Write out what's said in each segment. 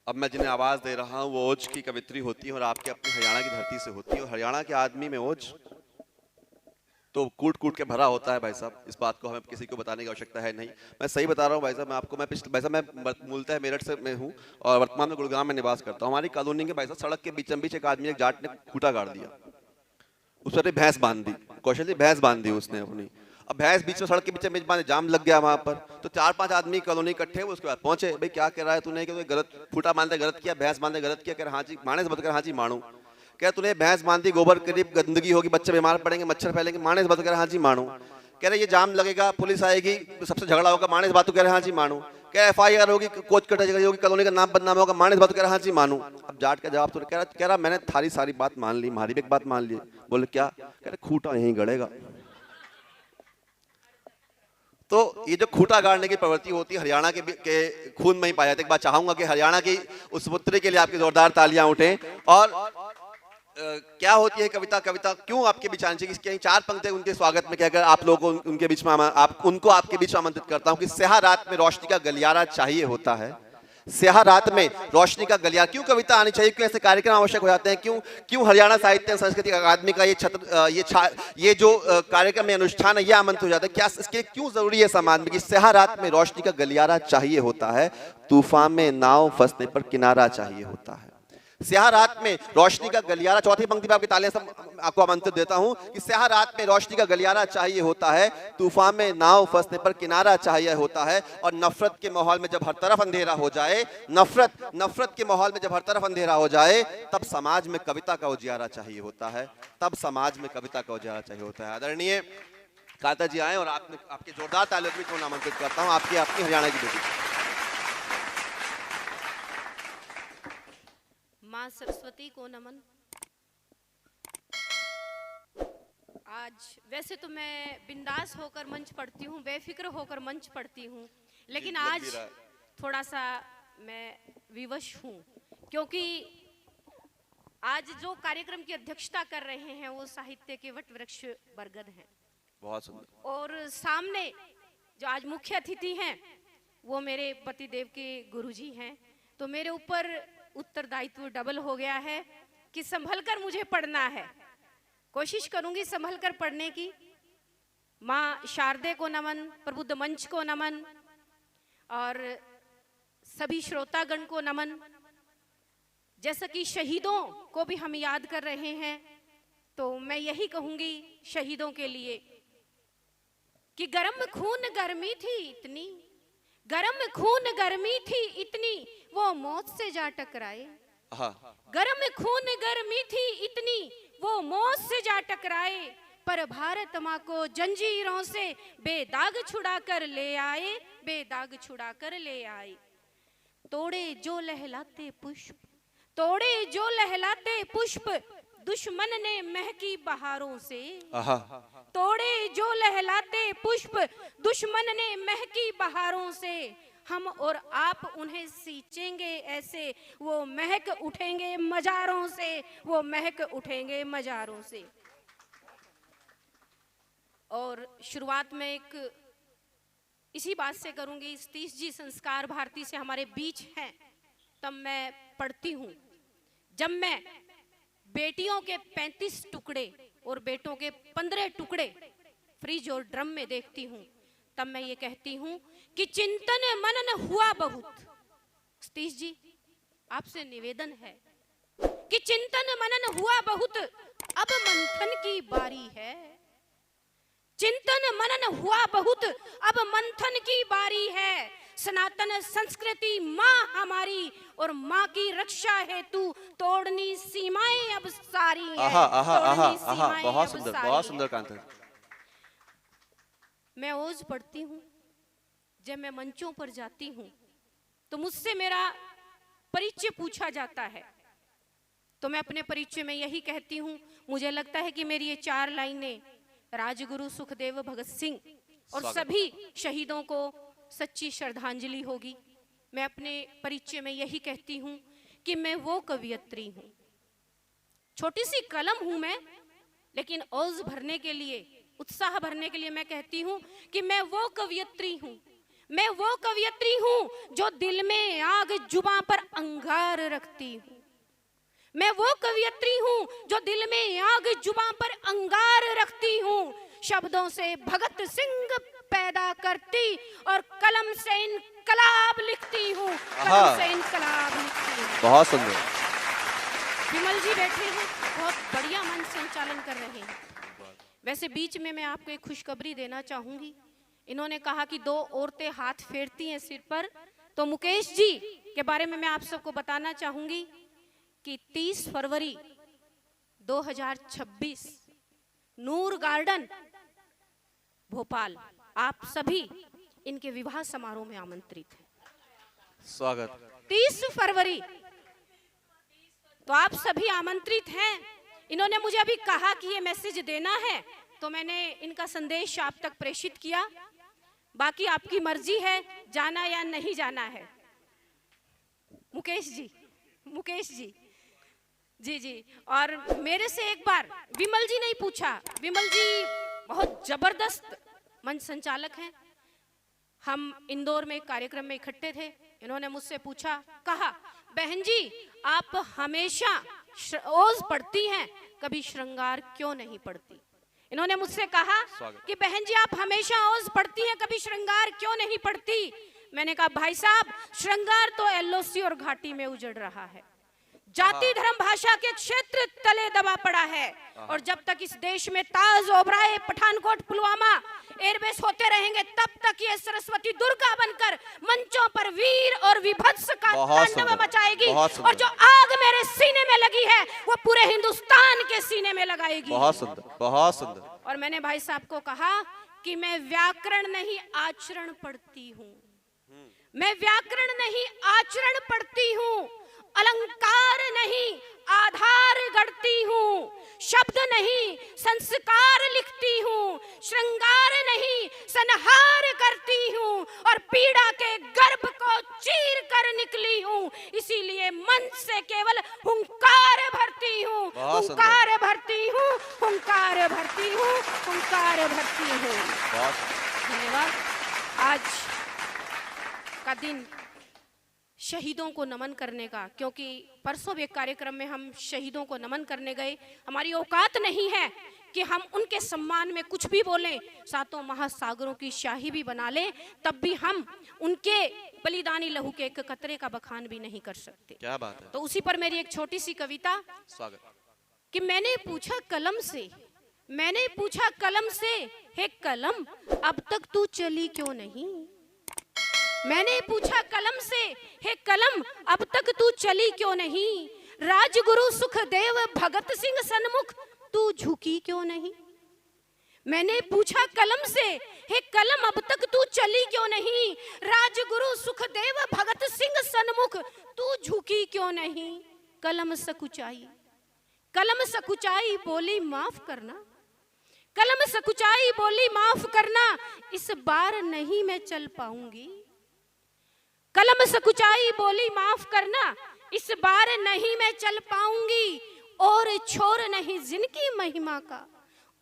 अब मैं जिन्हें आवाज़ दे रहा हूँ वो ओज की कवित्री होती है और आपके अपने हरियाणा की धरती से होती है। और हरियाणा के आदमी में ओज तो कूट कूट के भरा होता है भाई साहब, इस बात को हमें किसी को बताने की आवश्यकता है नहीं। मैं सही बता रहा हूँ भाई साहब, मैं आपको, मैं पिछले भाई साहब मैं मूलतः मेरठ से मैं हूँ और वर्तमान में गुड़गांव में निवास करता हूँ। हमारी कॉलोनी के भाई साहब सड़क के बीचों बीच एक आदमी, एक जाट ने खूंटा गाड़ दिया, उस पर भैंस बांध दी, कौशल जी भैंस बांध दी उसने अपनी। अब भैंस बीच में सड़क के बीच में बांधे, जाम लग गया वहां पर, तो 4-5 आदमी कॉलोनी इकट्ठे हुए, उसके बाद पहुंचे, भाई क्या कह रहा है तूने, कि तूने गलत खूंटा बांधे गलत किया, भैंस बांधे गलत किया। कह रहा हाँ जी, माने से बत कर हाँ जी मानू। कह तूने भैंस बांधी, गोबर करीब गंदगी होगी, बच्चे बीमार पड़ेंगे, मच्छर फैलेंगे, माने से बत कर हाँ जी मानू। कह रहे ये जाम लगेगा, पुलिस आएगी, सबसे झगड़ा होगा, माने से बात, कह रहे हाँ जी मानू। क्या FIR होगी, कोच कटोगी होगी, कॉलोनी का नाम बदनाम होगा, माने से बात, कह रहा हाँ जी मानू। अब जाट का जवाब तो कह रहा मैंने थारी सारी बात मान ली, हमारी भी एक बात मान ली। बोले क्या? कह रहे खूंटा यहीं गड़ेगा। तो ये जो खूंटा गाड़ने की प्रवृत्ति होती है हरियाणा के खून में ही पाया जाता है। एक बात चाहूंगा कि हरियाणा की उस पुत्री के लिए आपकी जोरदार तालियां उठें। और क्या होती है कविता, कविता क्यों आपके बीच आनी चाहिए, इसके 4 पंक्तियां उनके स्वागत में कहकर आप लोगों को उनके बीच में उनको आपके बीच में आमंत्रित करता हूं कि स्याह रात में रोशनी का गलियारा चाहिए होता है। स्याह रात में रोशनी का गलियारा, क्यों कविता आनी चाहिए, क्यों ऐसे कार्यक्रम आवश्यक हो जाते हैं, क्यों हरियाणा साहित्य संस्कृति अकादमी का ये जो कार्यक्रम में अनुष्ठान है ये आमंत्रित हो जाता है, क्या इसके क्यों जरूरी है समाज में कि स्याह रात में रोशनी का गलियारा चाहिए होता है, तूफान में नाव फंसने पर किनारा चाहिए होता है। स्याह रात में रोशनी का गलियारा, चौथी पंक्ति में आपकी तालियां सब आपको आमंत्रित देता हूं कि स्याह रात में रोशनी का गलियारा चाहिए होता है, तूफान में नाव फंसने पर किनारा चाहिए होता है। और नफरत के माहौल में जब हर तरफ अंधेरा हो जाए, नफरत के माहौल में जब हर तरफ अंधेरा हो जाए, तब समाज में कविता का उजियारा चाहिए होता है, तब समाज में कविता का उजियारा चाहिए होता है। आदरणीय कांता जी आए और आपके जोरदार तालियों को आमंत्रित करता हूँ, आपकी अपनी हरियाणा की बेटी। माँ सरस्वती को नमन। आज वैसे तो मैं बिंदास होकर मंच पढ़ती हूँ, बेफिक्र होकर मंच पढ़ती हूँ, लेकिन आज थोड़ा सा मैं विवश हूँ क्योंकि आज जो कार्यक्रम की अध्यक्षता कर रहे हैं वो साहित्य के वट वृक्ष बरगद हैं। बहुत सुंदर। और सामने जो आज मुख्य अतिथि हैं वो मेरे पतिदेव के गुरुजी हैं, तो मेरे ऊपर उत्तरदायित्व डबल हो गया है कि संभलकर मुझे पढ़ना है। कोशिश करूंगी संभलकर पढ़ने की। माँ शारदे को नमन, प्रबुद्ध मंच को नमन और सभी श्रोतागण को नमन। जैसा कि शहीदों को भी हम याद कर रहे हैं, तो मैं यही कहूंगी शहीदों के लिए कि गरम खून गर्मी थी इतनी, गरम खून गर्मी थी इतनी, वो मौत से जा टकराए। गरम खून गर्मी थी इतनी, वो मौत से जा टकराए, पर भारत माँ को जंजीरों से बेदाग छुड़ा कर ले आए, बेदाग छुड़ा कर ले आए। तोड़े जो लहलाते पुष्प, तोड़े जो लहलाते पुष्प, दुश्मन ने महकी बहारों से। तोड़े जो लहलाते पुष्प, दुश्मन ने महकी बहारों से, हम और आप उन्हें सींचेंगे ऐसे, वो महक उठेंगे मजारों से, वो महक उठेंगे मजारों से। और शुरुआत में एक इसी बात से करूंगी, सतीश जी संस्कार भारती से हमारे बीच हैं, तब मैं पढ़ती हूँ। जब मैं बेटियों के 35 टुकड़े और बेटों के 15 टुकड़े फ्रिज और ड्रम में देखती हूँ, तब मैं ये कहती हूँ कि चिंतन मनन हुआ बहुत। सतीश जी आपसे निवेदन है कि चिंतन मनन हुआ बहुत, अब मंथन की बारी है। चिंतन मनन हुआ बहुत, अब मंथन की बारी है। सनातन संस्कृति माँ हमारी और माँ की रक्षा हेतु तोड़नी सीमाएं अब सारी हैं। बहुत सुंदर, बहुत सुंदर कांता। मैं ओज पढ़ती हूँ, जब मैं मंचों पर जाती हूँ तो मुझसे मेरा परिचय पूछा जाता है, तो मैं अपने परिचय में यही कहती हूँ, मुझे लगता है कि मेरी ये 4 लाइनें राजगुरु सुखदेव भगत सिंह और सभी शहीदों को सच्ची श्रद्धांजलि होगी। मैं अपने परिचय में यही कहती हूँ कि मैं वो कवियत्री हूँ, छोटी सी कलम हूँ मैं, लेकिन ओज भरने के लिए, उत्साह भरने के लिए मैं कहती हूँ कि मैं वो कवियत्री हूँ। मैं वो कवियत्री हूं जो दिल में आग जुबां पर अंगार रखती हूं। मैं वो कवियत्री हूं जो दिल में आग जुबां पर अंगार रखती हूं। शब्दों से भगत सिंह पैदा करती और कलम से इनकलाब लिखती हूं। कलम से इनकलाब लिखती हूं। बहुत सुंदर। विमल जी बैठे हैं, बहुत बढ़िया मंच संचालन कर रहे हैं। वैसे बीच में मैं आपको एक खुशखबरी देना चाहूंगी। इन्होंने कहा कि 2 औरतें हाथ फेरती हैं सिर पर, तो मुकेश जी के बारे में मैं आप सबको बताना चाहूंगी कि 30 फरवरी 2026 नूर गार्डन भोपाल, आप सभी इनके विवाह समारोह में आमंत्रित हैं। स्वागत। 30 फरवरी, तो आप सभी आमंत्रित हैं। इन्होंने मुझे अभी कहा कि ये मैसेज देना है, तो मैंने इनका संदेश आप तक प्रेषित किया। बाकी आपकी मर्जी है जाना या नहीं जाना है। मुकेश जी, मुकेश जी, जी जी। और मेरे से एक बार विमल जी नहीं पूछा, विमल जी बहुत जबरदस्त मंच संचालक हैं। हम इंदौर में एक कार्यक्रम में इकट्ठे थे, इन्होंने मुझसे पूछा, कहा बहन जी आप हमेशा ओज पढ़ती हैं, कभी श्रृंगार क्यों नहीं पढ़ती। इन्होंने मुझसे कहा कि बहन जी आप हमेशा ओज पढ़ती हैं, कभी श्रृंगार क्यों नहीं पढ़ती। मैंने कहा भाई साहब श्रृंगार तो एलओसी और घाटी में उजड़ रहा है, जाति धर्म भाषा के क्षेत्र तले दबा पड़ा है, और जब तक इस देश में ताज, ओबराय, पठानकोट, पुलवामा एयरबेस होते रहेंगे तब तक ये सरस्वती दुर्गा बनकर मंचों पर वीर और विभत्स का तांडव मचाएगी, और जो आग मेरे सीने में लगी है वो पूरे हिंदुस्तान के सीने में लगाएगी। बहुत सुंदर, बहुत सुंदर। और मैंने भाई साहब को कहा कि मैं व्याकरण नहीं आचरण पढ़ती हूँ, मैं व्याकरण नहीं आचरण पढ़ती हूँ, अलंकार नहीं आधार गढ़ती हूँ, शब्द नहीं संस्कार लिखती हूँ, श्रृंगार नहीं संहार करती हूँ, और पीड़ा के गर्भ को चीर कर निकली हूँ। इसीलिए मन से केवल हुंकार भरती हूँ, हुंकार भरती हूँ, हुंकार भरती हूँ, हुंकार भरती हूँ। धन्यवाद। आज का दिन शहीदों को नमन करने का, क्योंकि परसों भी एक कार्यक्रम में हम शहीदों को नमन करने गए। हमारी औकात नहीं है कि हम उनके सम्मान में कुछ भी बोलें, 7 महासागरों की शाही भी बना लें, तब भी हम उनके बलिदानी लहू के एक कतरे का बखान भी नहीं कर सकते। क्या बात है। तो उसी पर मेरी एक छोटी सी कविता। स्वागत। कि मैंने पूछा कलम से, मैंने पूछा कलम से, हे कलम अब तक तू चली क्यों नहीं। मैंने पूछा कलम से, हे कलम अब तक तू चली क्यों नहीं। राजगुरु सुखदेव भगत सिंह सन्मुख तू झुकी क्यों नहीं। मैंने पूछा कलम से, हे कलम अब तक तू चली क्यों नहीं। राजगुरु सुखदेव भगत सिंह सन्मुख तू झुकी क्यों नहीं। कलम सकुचाई, कलम सकुचाई बोली माफ करना, कलम सकुचाई बोली माफ करना, इस बार नहीं मैं चल पाऊंगी। कलम सकुचाई बोली माफ करना, इस बार नहीं मैं चल पाऊंगी। और छोर नहीं जिनकी महिमा का,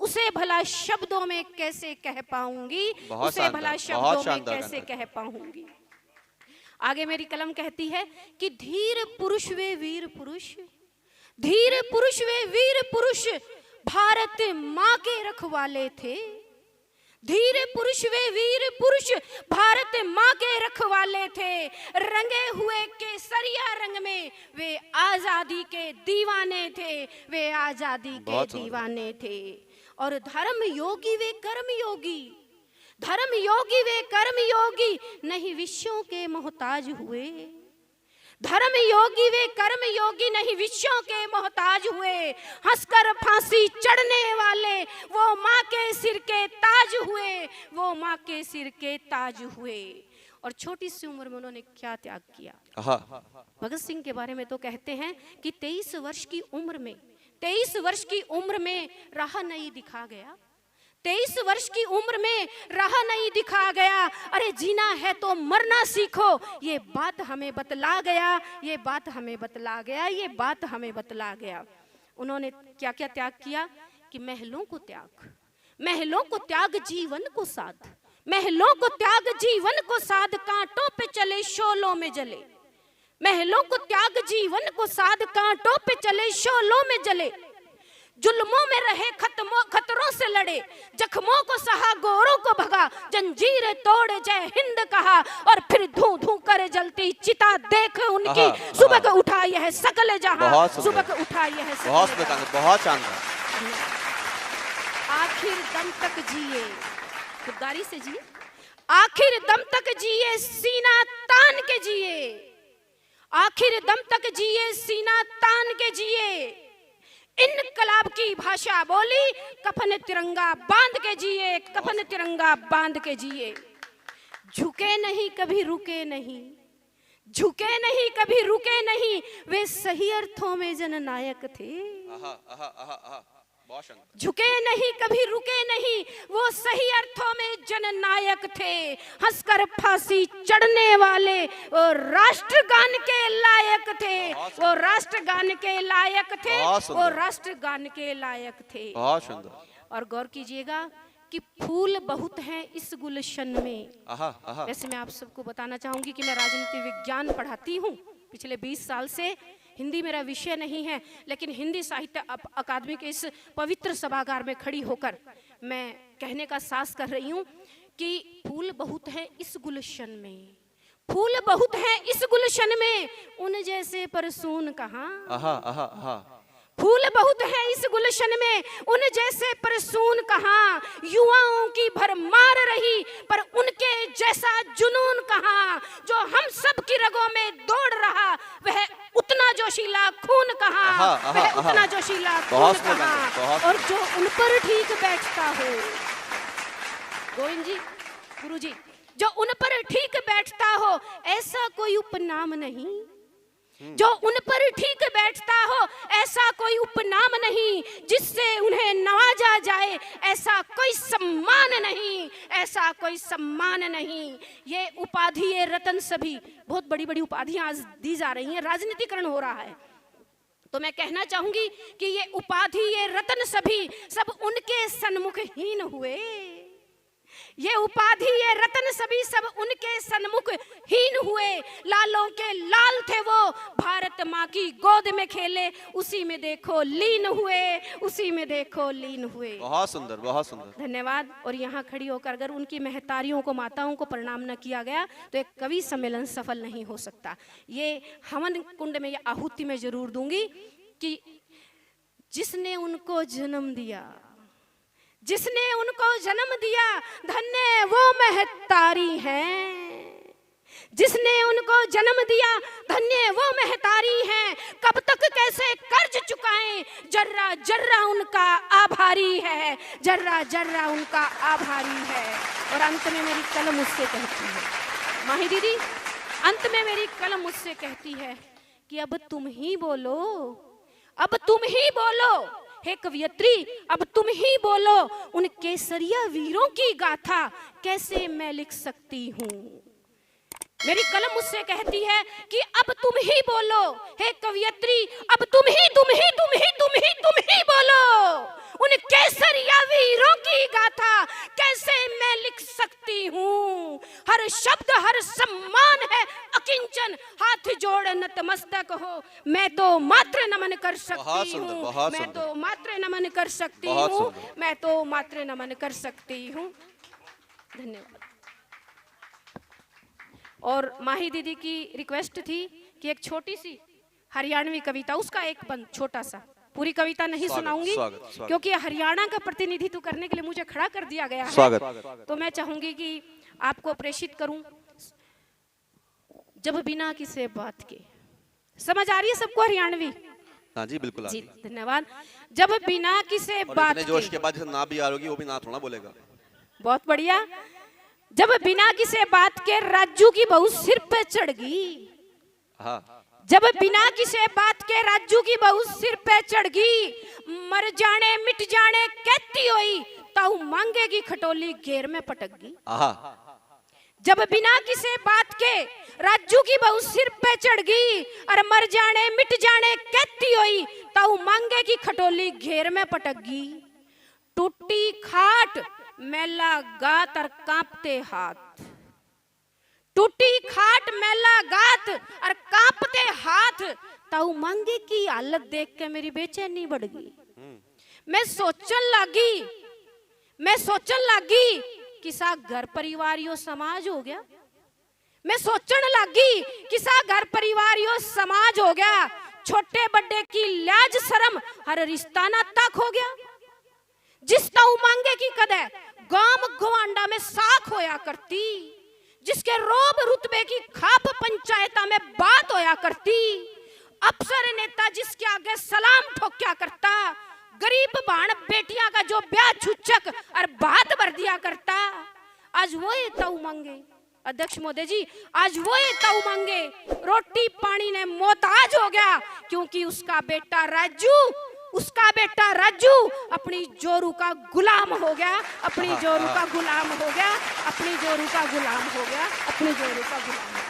उसे भला शब्दों में कैसे कह पाऊंगी, उसे भला शब्दों में कैसे कह पाऊंगी। आगे मेरी कलम कहती है कि धीर पुरुष वे वीर पुरुष, धीर पुरुष वे वीर पुरुष भारत माँ के रखवाले थे। धीर पुरुष वे वीर पुरुष भारत माँ के रखवाले थे। रंगे हुए केसरिया रंग में वे आजादी के दीवाने थे, वे आजादी के दीवाने थे। और धर्म योगी वे कर्म योगी, धर्म योगी वे कर्म योगी नहीं विषयों के मोहताज हुए। धर्म योगी वे कर्म योगी नहीं विषयों के मोहताज हुए। हंसकर फांसी चढ़ने वाले वो माँ के सिर के ताज हुए, वो माँ के सिर के ताज हुए। और छोटी सी उम्र में उन्होंने क्या त्याग किया। भगत सिंह के बारे में तो कहते हैं कि 23 वर्ष की उम्र में, 23 वर्ष की उम्र में राह नहीं दिखा गया, 23 वर्ष की उम्र में राह नहीं दिखा गया। अरे जीना है तो मरना सीखो, ये बात हमें बतला गया, ये बात हमें बतला गया, ये बात हमें बतला गया। उन्होंने क्या क्या त्याग किया कि महलों को त्याग, महलों को त्याग जीवन को साथ, महलों को त्याग जीवन को साध, कांटों पे चले शोलों में जले। महलों को त्याग जीवन को साध, कांटों पे चले शोलों में जले। जुल्मों में रहे खतरों से लड़े, जख्मों को सहा गोरों को भगा, जंजीरें तोड़े जय हिंद कहा, और फिर धू धू कर जलती चिता देख उनकी, सुबह को उठा यह सकल जहां, सुबह को उठा यह सकल जहां। बहुत शानदार। आखिर दम तक जिए, खुददारी से जिए, आखिर दम तक जिए सीना तान के जिए, आखिर दम तक जिए सीना तान के जिए। इनकलाब की भाषा बोली, कफन तिरंगा बांध के जिए, कफन तिरंगा बांध के जिए। झुके नहीं कभी रुके नहीं, झुके नहीं कभी रुके नहीं, वे सही अर्थों में जननायक थे। झुके नहीं कभी रुके नहीं, वो सही अर्थों में जननायक थे। हंसकर फांसी चढ़ने वाले वो राष्ट्रगान के लायक थे, वो राष्ट्रगान के लायक थे, वो राष्ट्रगान के लायक थे। बहुत सुंदर। और गौर कीजिएगा कि फूल बहुत हैं इस गुलशन में। वैसे मैं आप सबको बताना चाहूंगी कि मैं राजनीति विज्ञान पढ़ाती हूँ पिछले 20 साल से। हिंदी मेरा विषय नहीं है, लेकिन हिंदी साहित्य अकादमी के इस पवित्र सभागार में खड़ी होकर मैं कहने का साहस कर रही हूँ कि फूल बहुत है इस गुलशन में, फूल बहुत है इस गुलशन में, उन जैसे परसून कहाँ। फूल बहुत है इस गुलशन में, उन जैसे परसून कहाँ। युवाओं की भरमार रही, पर उनके जैसा जुनून कहाँ। जो हम सब की रगों में दौड़ रहा, वह उतना जोशीला खून कहाँ, वह उतना जोशीला खून कहाँ। और जो उन पर ठीक बैठता हो, गोविंद जी, गुरु जी, जो उन पर ठीक बैठता हो, ऐसा कोई उपनाम नहीं। जो उन पर ठीक बैठता हो, ऐसा कोई उपनाम नहीं। जिससे उन्हें नवाजा जाए, ऐसा कोई सम्मान नहीं, ऐसा कोई सम्मान नहीं। ये उपाधि, ये रतन, सभी बहुत बड़ी बड़ी उपाधियां आज दी जा रही हैं, राजनीतिकरण हो रहा है। तो मैं कहना चाहूंगी कि ये उपाधि, ये रतन सभी सब उनके सन्मुख हीन हुए। ये उपाधि, ये रतन सभी सब उनके सन्मुख हीन हुए। लालों के लाल थे वो, भारत माँ की गोद में खेले, उसी में देखो लीन हुए, उसी में देखो लीन हुए। बहुत सुंदर, बहुत सुंदर, धन्यवाद। और यहाँ खड़ी होकर अगर उनकी महतारियों को, माताओं को प्रणाम न किया गया तो एक कवि सम्मेलन सफल नहीं हो सकता। ये हवन कुंड में, ये आहुति में जरूर दूंगी कि जिसने उनको जन्म दिया, जिसने उनको जन्म दिया, धन्य वो महतारी हैं। जिसने उनको जन्म दिया, धन्य वो महतारी हैं। कब तक कैसे कर्ज चुकाएं, जर्रा जर्रा उनका आभारी है, जर्रा जर्रा उनका आभारी है। और अंत में मेरी कलम मुझसे कहती है, माही दीदी, अंत में मेरी कलम मुझसे कहती है कि अब तुम ही बोलो, अब तुम ही बोलो हे कवियत्री, अब तुम ही बोलो, उन केसरिया वीरों की गाथा कैसे मैं लिख सकती हूँ। मेरी कलम मुझसे कहती है कि अब तुम ही बोलो हे कवियत्री, अब तुम ही तुम ही तुम ही तुम ही तुम ही बोलो, उन केसरिया वीरों की गाथा कैसे मैं लिख सकती हूँ। हर शब्द, हर सम्मान है अकिंचन, हाथ जोड़ नतमस्तक हो, मैं तो मात्र नमन कर सकती हूँ, मैं तो मात्र नमन कर सकती हूँ, मैं तो मात्र नमन कर सकती हूँ। धन्यवाद। और माही दीदी की रिक्वेस्ट थी कि एक छोटी सी हरियाणवी कविता, उसका एक बंद छोटा सा, पूरी कविता नहीं सुनाऊंगी क्योंकि हरियाणा का प्रतिनिधित्व करने के लिए मुझे खड़ा कर दिया गया है। तो मैं चाहूंगी कि आपको प्रेषित करूं। जब बिना किसी बात के, समझ आ रही है सबको हरियाणवी? हाँ जी, बिल्कुल जी, धन्यवाद। जब बिना किसी बात के, जोश के बाद ना भी आ रही, वो भी ना थोड़ा बोलेगा। बहुत बढ़िया। जब बिना किसी बात के राजू की बहू सिर पे चढ़ गई, जब बिना किसी बात के राजू की बहू सिर पे चढ़ गई, मर जाने मिट जाने कहती हुई, ताऊ मांगेगी खटोली घेर में पटक गई। जब बिना किसी बात के राजू की बहू सिर पे चढ़ गई, और मर जाने मिट जाने कहती हुई, ताऊ मांगेगी खटोली घेर में पटक गई। टूटी खाट मैला गात और कांपते हाथ, टूटी खाट मैला गात और कांपते हाथ। ताऊ मांगे की हालत देख के मेरी बेचैनी बढ़ गई। मैं सोचन लगी कि सा घर परिवार यो समाज हो गया। मैं सोचन लगी कि सा घर परिवार यो समाज हो गया। छोटे बड़े की लाज शर्म हर रिश्ता नाता खो गया। जिस ताऊ मांगे की कदे गांव गवांडा में साख होया करती, जिसके रोब रुतबे की खाप पंचायता में बात होया करती, अफसर नेता जिसके आगे सलाम ठोक्या करता, गरीब बाण बेटियां का जो ब्याह छुचक और बात भर दिया करता, आज वो ये ताऊ मांगे अध्यक्ष महोदय जी, आज वो ये ताऊ मांगे रोटी पानी ने मोहताज हो गया, क्योंकि उसका बेटा राजू अपनी जोरू का गुलाम हो गया, अपनी जोरू का गुलाम हो गया, अपनी जोरू का गुलाम हो गया, अपनी जोरू का गुलाम।